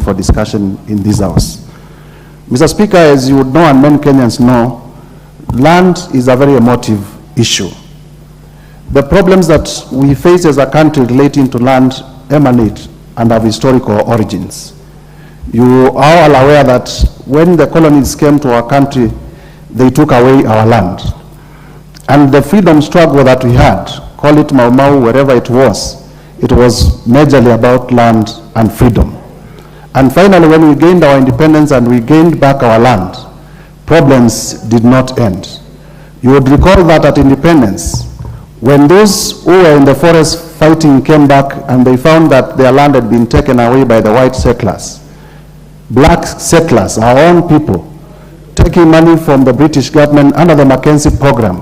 for discussion in this House. Mr. Speaker, as you would know and many Kenyans know, land is a very emotive issue. The problems that we face as a country relating to land emanate and have historical origins. You are all aware that when the colonies came to our country, they took away our land. And the freedom struggle that we had, call it Mau Mau, wherever it was majorly about land and freedom. And finally, when we gained our independence and we gained back our land, problems did not end. You would recall that at independence, when those who were in the forest fighting came back and they found that their land had been taken away by the white settlers, black settlers, our own people, taking money from the British government under the Mackenzie program,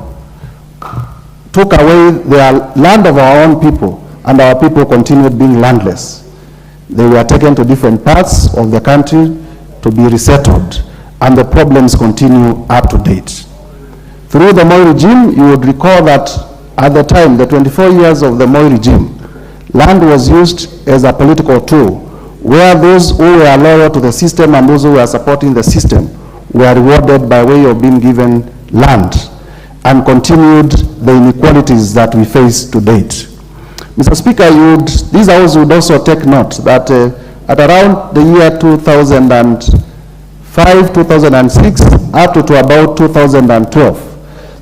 took away their land of our own people, and our people continued being landless. They were taken to different parts of the country to be resettled, and the problems continue up to date. Through the Moi regime, you would recall that at the time, the 24 years of the Moi regime, land was used as a political tool, where those who were loyal to the system and those who were supporting the system were rewarded by way of being given land, and continued the inequalities that we face to date. Mr. Speaker, this House would also take note that at around the year 2005, 2006, up to about 2012,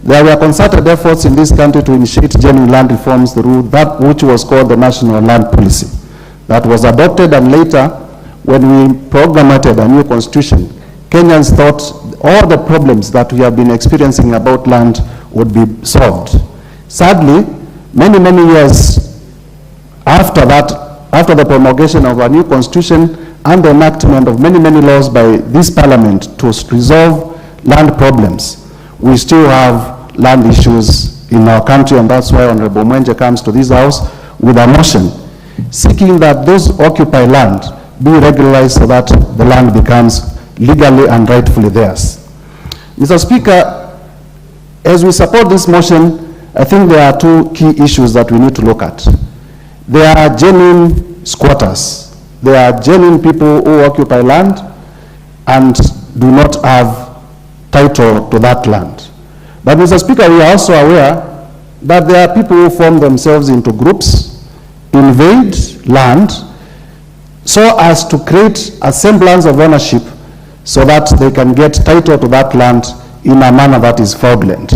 there were concerted efforts in this country to initiate genuine land reforms through that which was called the National Land Policy. That was adopted, and later, when we programmated a new constitution, Kenyans thought all the problems that we have been experiencing about land would be solved. Sadly, many years after that, after the promulgation of a new constitution and the enactment of many laws by this parliament to resolve land problems, we still have land issues in our country, and that's why Honorable Mwenyewe comes to this House with a motion seeking that those occupied land be regularized so that the land becomes legally and rightfully theirs. Mr. Speaker, as we support this motion, I think there are two key issues that we need to look at. There are genuine squatters. There are genuine people who occupy land and do not have title to that land. But Mr. Speaker, we are also aware that there are people who form themselves into groups, invade land, so as to create a semblance of ownership so that they can get title to that land in a manner that is fraudulent.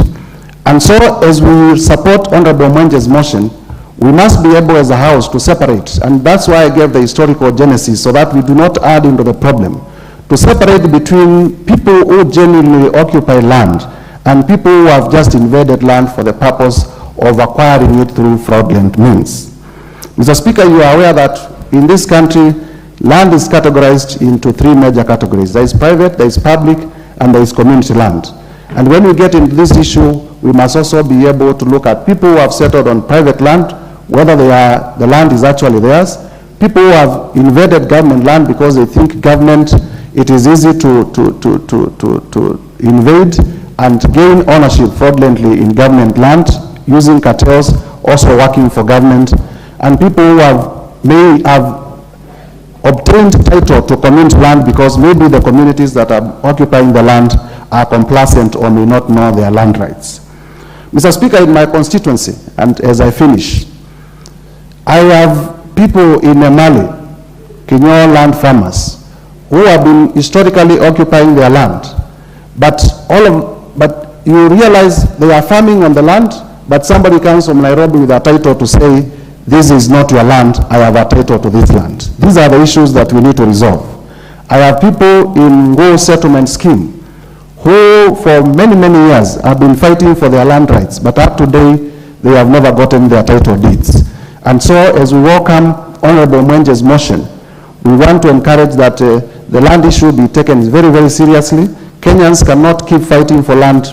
And so, as we support Honorable Mwenyewe's motion, we must be able as a House to separate, and that's why I gave the historical genesis, so that we do not add into the problem, to separate between people who genuinely occupy land and people who have just invaded land for the purpose of acquiring it through fraudulent means. Mr. Speaker, you are aware that in this country, land is categorized into three major categories. There is private, there is public, and there is community land. And when we get into this issue, we must also be able to look at people who have settled on private land, whether the land is actually theirs, people who have invaded government land because they think government, it is easy to invade and gain ownership fraudulently in government land, using cartels, also working for government, and people who may have obtained title to community land because maybe the communities that are occupying the land are complacent or may not know their land rights. Mr. Speaker, in my constituency, and as I finish, I have people in Mali, Kenyatta land farmers, who have been historically occupying their land, but you realize they are farming on the land, but somebody comes from Nairobi with a title to say, this is not your land, I have a title to this land. These are the issues that we need to resolve. I have people in Ngo settlement scheme who for many years have been fighting for their land rights, but up to date, they have never gotten their title deeds. And so, as we welcome Honorable Mwenyewe's motion, we want to encourage that the land issue be taken very seriously. Kenyans cannot keep fighting for land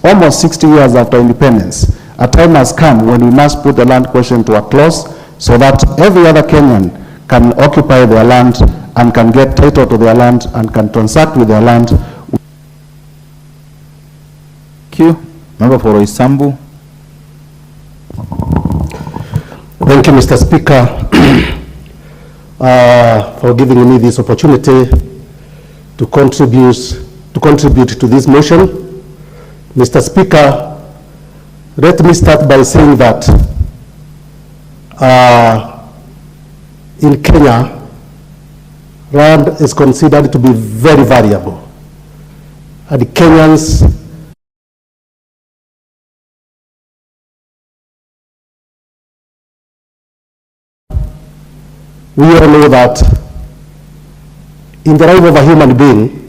almost 60 years after independence. A time has come when we must put the land question to a close so that every other Kenyan can occupy their land and can get title to their land and can transact with their land. Thank you. Member for Isambu. Thank you, Mr. Speaker. for giving me this opportunity to contribute to this motion. Mr. Speaker, let me start by saying that in Kenya, land is considered to be very variable. And Kenyans we all know that in the life of a human being,